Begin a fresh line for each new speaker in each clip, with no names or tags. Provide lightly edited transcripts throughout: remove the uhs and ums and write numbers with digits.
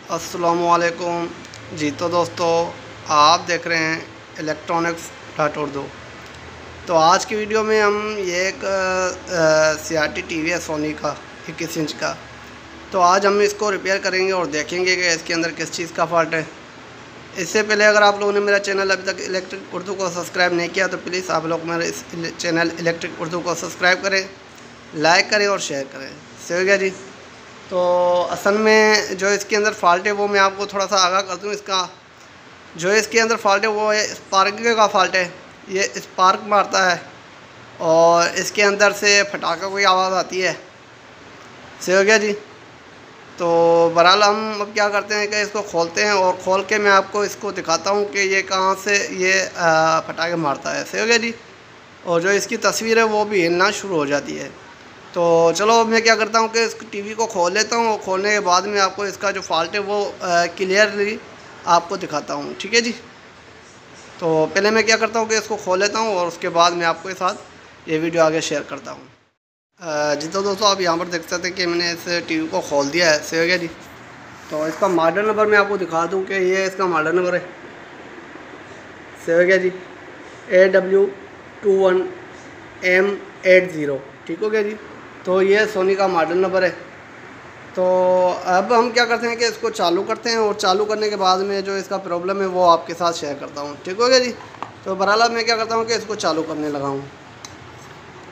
अस्सलामुअलैकुम जी। तो दोस्तों, आप देख रहे हैं इलेक्ट्रॉनिक्स डॉट उर्दू। तो आज की वीडियो में हम ये एक CRT टीवी है सोनी का 21 इंच का। तो आज हम इसको रिपेयर करेंगे और देखेंगे कि इसके अंदर किस चीज़ का फॉल्ट है। इससे पहले अगर आप लोगों ने मेरा चैनल अभी तक इलेक्ट्रिक उर्दू को सब्सक्राइब नहीं किया तो प्लीज़ आप लोग मेरे इस चैनल इलेक्ट्रिक उर्दू को सब्सक्राइब करें, लाइक करें और शेयर करें। सही हो गया जी। तो असल में जो इसके अंदर फॉल्ट है वो मैं आपको थोड़ा सा आगाह कर दूँ। इसका जो इसके अंदर फॉल्ट है वो है स्पार्क का फॉल्ट है। ये स्पार्क मारता है और इसके अंदर से फटाका कोई आवाज़ आती है। सही हो गया जी। तो बहरहाल हम अब क्या करते हैं कि इसको खोलते हैं और खोल के मैं आपको इसको दिखाता हूँ कि ये कहाँ से ये फटाके मारता है। सही हो गया जी। और जो इसकी तस्वीर है वो भी हिलना शुरू हो जाती है। तो चलो मैं क्या करता हूँ कि इस टीवी को खोल लेता हूँ और खोलने के बाद में आपको इसका जो फॉल्ट है वो क्लियरली आपको दिखाता हूँ। ठीक है जी। तो पहले मैं क्या करता हूँ कि इसको खोल लेता हूँ और उसके बाद मैं आपके साथ ये वीडियो आगे शेयर करता हूँ। जी तो दोस्तों, आप यहाँ पर देख सकते हैं कि मैंने इस टीवी को खोल दिया है। सही हो गया जी। तो इसका मॉडल नंबर मैं आपको दिखा दूँ कि ये इसका मॉडल नंबर है। सही हो गया जी। AW21M80। ठीक हो गया जी। तो ये सोनी का मॉडल नंबर है। तो अब हम क्या करते हैं कि इसको चालू करते हैं और चालू करने के बाद में जो इसका प्रॉब्लम है वो आपके साथ शेयर करता हूँ। ठीक हो गया जी। तो बहरहाल मैं क्या करता हूँ कि इसको चालू करने लगा हूँ।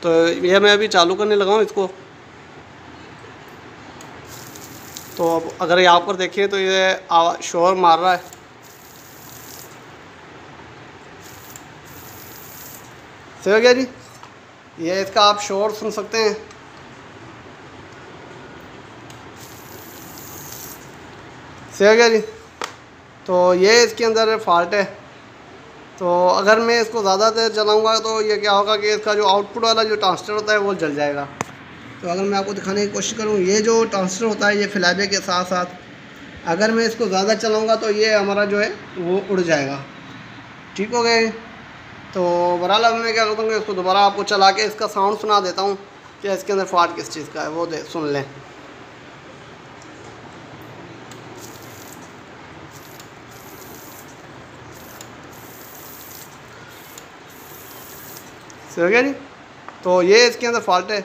तो ये मैं अभी चालू करने लगा हूँ इसको। तो अब अगर यहाँ पर देखिए तो ये शोर मार रहा है। सही हो गया जी। ये इसका आप शोर सुन सकते हैं। सही हो गया जी। तो ये इसके अंदर फॉल्ट है। तो अगर मैं इसको ज़्यादा देर चलाऊँगा तो ये क्या होगा कि इसका जो आउटपुट वाला जो ट्रांजिस्टर होता है वो जल जाएगा। तो अगर मैं आपको दिखाने की कोशिश करूँ, ये जो ट्रांजिस्टर होता है ये फ्लैबे के साथ साथ अगर मैं इसको ज़्यादा चलाऊँगा तो ये हमारा जो है वो उड़ जाएगा। ठीक हो गए। तो बहरहाल अब मैं क्या करता हूँ कि इसको दोबारा आपको चला के इसका साउंड सुना देता हूँ कि इसके अंदर फॉल्ट किस चीज़ का है वो सुन लें। सही हो गया जी। तो ये इसके अंदर फॉल्ट है।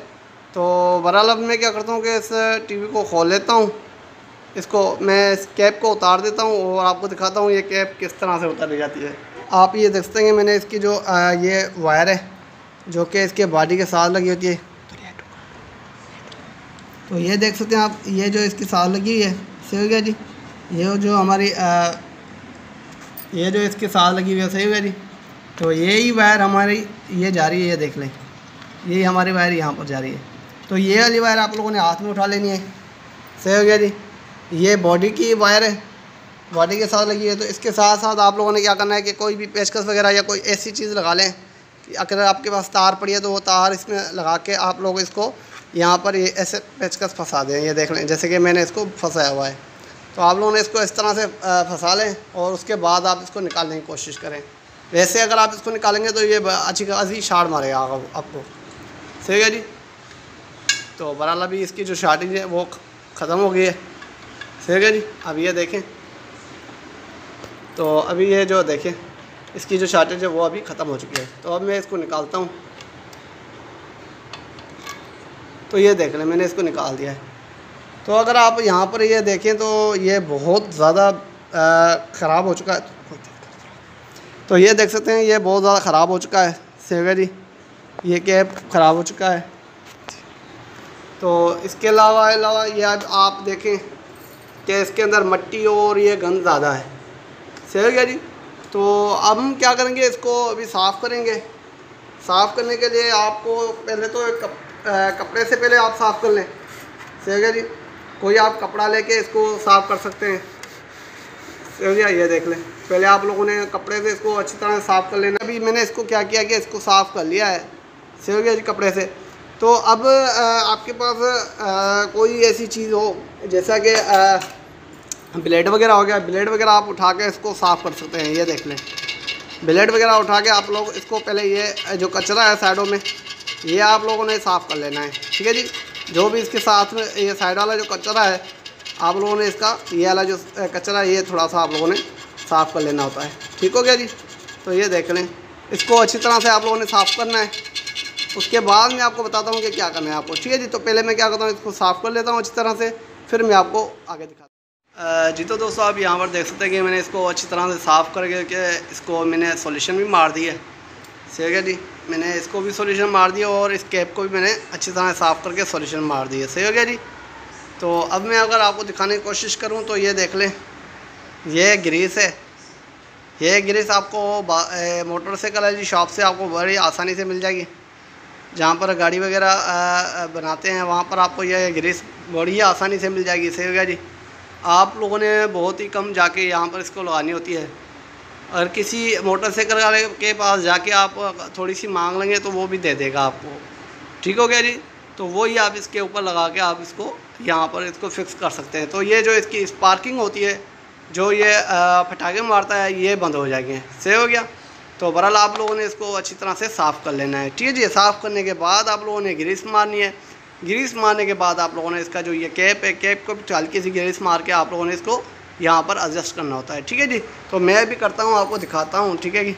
तो बहरहाल अब मैं क्या करता हूँ कि इस टीवी को खोल लेता हूँ। इसको मैं इस कैप को उतार देता हूँ और आपको दिखाता हूँ ये कैप किस तरह से उतारी जाती है। आप ये देख सकते हैं मैंने इसकी जो ये वायर है जो कि इसके बॉडी के साथ लगी होती है। तो ये देख सकते हैं आप, ये जो इसके साथ लगी हुई है। सही हो गया जी। ये जो हमारी ये जो इसके साथ लगी हुई है। सही हो गया जी। तो यही वायर हमारी ये जा रही है, ये देख लें, यही हमारी वायर यहाँ पर जा रही है। तो ये वाली वायर आप लोगों ने हाथ में उठा लेनी है। सही हो गया जी। ये बॉडी की वायर है, बॉडी के साथ लगी है। तो इसके साथ साथ आप लोगों ने क्या करना है कि कोई भी पेचकस वगैरह या कोई ऐसी चीज़ लगा लें कि अगर आपके पास तार पड़ी है तो वो तार इसमें लगा के आप लोग इसको यहाँ पर ये ऐसे पेचकस फंसा दें। ये देख लें जैसे कि मैंने इसको फंसाया हुआ है। तो आप लोगों ने इसको इस तरह से फंसा लें और उसके बाद आप इसको निकालने की कोशिश करें। वैसे अगर आप इसको निकालेंगे तो ये अच्छी खासी शार्ट मारेगा आपको। सही है जी। तो बहरहाल अभी इसकी जो शार्टिंग है वो ख़त्म हो गई है। सही है जी। अब ये देखें, तो अभी ये जो देखें इसकी जो शार्टेज है वो अभी ख़त्म हो चुकी है। तो अब मैं इसको निकालता हूँ। तो ये देख लें मैंने इसको निकाल दिया है। तो अगर आप यहाँ पर ये देखें तो ये बहुत ज़्यादा ख़राब हो चुका है। तो ये देख सकते हैं ये बहुत ज़्यादा ख़राब हो चुका है। सही जी। ये कैप ख़राब हो चुका है। तो इसके अलावा ये आप देखें कि इसके अंदर मिट्टी और ये गंद ज़्यादा है। सही गया जी। तो अब हम क्या करेंगे, इसको अभी साफ़ करेंगे। साफ़ करने के लिए आपको पहले तो कपड़े से पहले आप साफ़ कर लें। सही गया जी। कोई आप कपड़ा लेके इसको साफ़ कर सकते हैं। सही गया। ये देख लें, पहले आप लोगों ने कपड़े से इसको अच्छी तरह साफ़ कर लेना। अभी मैंने इसको क्या किया कि इसको साफ़ कर लिया है। सही हो गया जी कपड़े से। तो अब आपके पास कोई ऐसी चीज़ हो जैसा कि ब्लेड वगैरह हो गया, ब्लेड वगैरह आप उठा के इसको साफ़ कर सकते हैं। ये देख लें, ब्लेड वगैरह उठा के आप लोग इसको पहले ये जो कचरा है साइडों में ये आप लोगों ने साफ़ कर लेना है। ठीक है जी। जो भी इसके साथ में ये साइड वाला जो कचरा है आप लोगों ने इसका ये वाला जो कचरा ये थोड़ा सा आप लोगों ने साफ़ कर लेना होता है। ठीक हो गया जी। तो ये देख लें, इसको अच्छी तरह से आप लोगों ने साफ़ करना है। उसके बाद मैं आपको बताता हूँ कि क्या करना है आपको। ठीक है जी। तो पहले मैं क्या करता हूँ, इसको साफ़ कर लेता हूँ अच्छी तरह से, फिर मैं आपको आगे दिखाता हूँ। जी तो दोस्तों आप यहाँ पर देख सकते हैं कि मैंने इसको अच्छी तरह से साफ़ करके इसको मैंने सॉल्यूशन भी मार दी है। सही है जी। मैंने इसको भी सॉल्यूशन मार दिया और इस कैप को भी मैंने अच्छी तरह साफ़ करके सॉल्यूशन मार दिया। सही हो गया जी। तो अब मैं अगर आपको दिखाने की कोशिश करूँ तो ये देख लें, ये ग्रीस है। ये ग्रीस आपको मोटरसाइकिल वाली शॉप से आपको बड़ी आसानी से मिल जाएगी। जहाँ पर गाड़ी वगैरह बनाते हैं वहाँ पर आपको ये ग्रीस बड़ी आसानी से मिल जाएगी। सही हो गया जी। आप लोगों ने बहुत ही कम जाके यहाँ पर इसको लगानी होती है। अगर किसी मोटरसाइकिल वाले के पास जाके आप थोड़ी सी मांग लेंगे तो वो भी दे देगा आपको। ठीक हो गया जी। तो वही आप इसके ऊपर लगा के आप इसको यहाँ पर इसको फिक्स कर सकते हैं। तो ये जो इसकी स्पार्किंग होती है, जो ये पटाखे मारता है, ये बंद हो जाएंगे। सही हो गया। तो बहरहाल आप लोगों ने इसको अच्छी तरह से साफ़ कर लेना है। ठीक है जी। साफ़ करने के बाद आप लोगों ने ग्रीस मारनी है। ग्रीस मारने के बाद आप लोगों ने इसका जो ये कैप है, कैप को हल्की सी ग्रीस मार के आप लोगों ने इसको यहाँ पर एडजस्ट करना होता है। ठीक है जी। तो मैं भी करता हूँ, आपको दिखाता हूँ। ठीक है जी।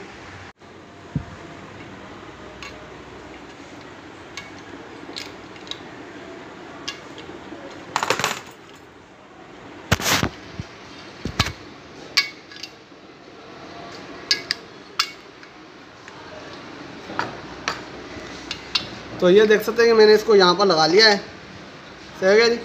तो ये देख सकते हैं कि मैंने इसको यहाँ पर लगा लिया है। सही हो गया जी।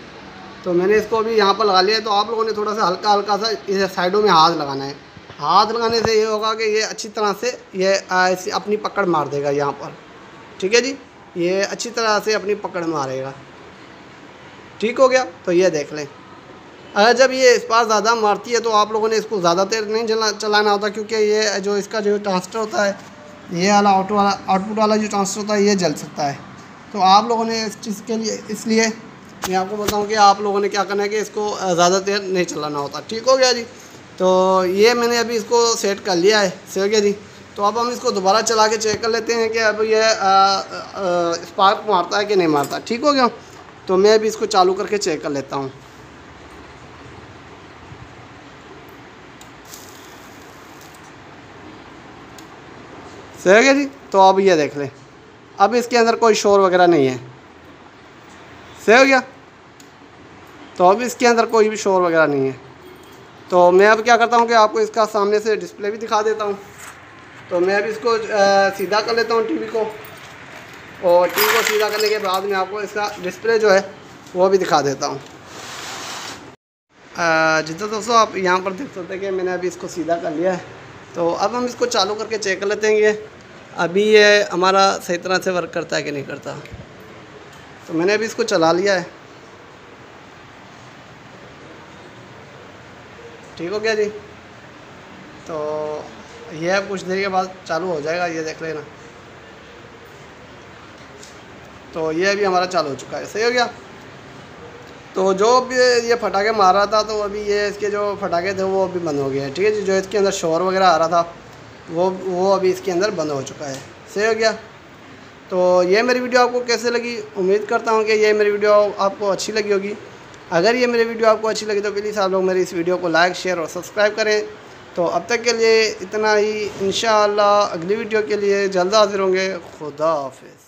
तो मैंने इसको अभी यहाँ पर लगा लिया है। तो आप लोगों ने थोड़ा सा हल्का हल्का सा इस साइडों में हाथ लगाना है। हाथ लगाने से ये होगा कि ये अच्छी तरह से ये ऐसी अपनी पकड़ मार देगा यहाँ पर। ठीक है जी। ये अच्छी तरह से अपनी पकड़ मारेगा। ठीक हो गया। तो ये देख लें, अगर जब ये इस पार ज़्यादा मारती है तो आप लोगों ने इसको ज़्यादा देर नहीं चलाना होता, क्योंकि ये जो इसका जो ट्रांसफर होता है, ये वाला आउटपुट वाला जो ट्रांसफर होता है, ये जल सकता है। तो आप लोगों ने इस चीज़ के लिए, इसलिए मैं आपको बताऊं कि आप लोगों ने क्या करना है कि इसको ज़्यादा देर नहीं चलाना होता। ठीक हो गया जी। तो ये मैंने अभी इसको सेट कर लिया है। सही हो गया जी। तो अब हम इसको दोबारा चला के चेक कर लेते हैं कि अब ये स्पार्क मारता है कि नहीं मारता। ठीक हो गया। तो मैं अभी इसको चालू करके चेक कर लेता हूँ। सही हो गया जी। तो अब ये देख लें, अब इसके अंदर कोई शोर वगैरह नहीं है। सही हो गया। तो अब इसके अंदर कोई भी शोर वगैरह नहीं है। तो मैं अब क्या करता हूँ कि आपको इसका सामने से डिस्प्ले भी दिखा देता हूँ। तो मैं अब इसको सीधा कर लेता हूँ टीवी को, और टीवी को सीधा करने के बाद मैं आपको इसका डिस्प्ले जो है वो भी दिखा देता हूँ। जितना दोस्तों आप यहाँ पर देख सकते हैं कि मैंने अभी इसको सीधा कर लिया है। तो अब हम इसको चालू करके चेक कर लेते हैं कि अभी ये हमारा सही तरह से वर्क करता है कि नहीं करता। तो मैंने अभी इसको चला लिया है। ठीक हो गया जी। तो ये अब कुछ देर के बाद चालू हो जाएगा, ये देख लेना। तो ये अभी हमारा चालू हो चुका है। सही हो गया। तो जो भी ये फटाके मार रहा था, तो अभी ये इसके जो फटाके थे वो अभी बंद हो गए हैं। ठीक है जी। जो इसके अंदर शोर वगैरह आ रहा था वो अभी इसके अंदर बंद हो चुका है। सही हो गया। तो ये मेरी वीडियो आपको कैसे लगी, उम्मीद करता हूँ कि ये मेरी वीडियो आपको अच्छी लगी होगी। अगर ये मेरी वीडियो आपको अच्छी लगी तो प्लीज़ आप लोग मेरी इस वीडियो को लाइक, शेयर और सब्सक्राइब करें। तो अब तक के लिए इतना ही। इंशाअल्लाह अगली वीडियो के लिए जल्द हाजिर होंगे। खुदा हाफिज़।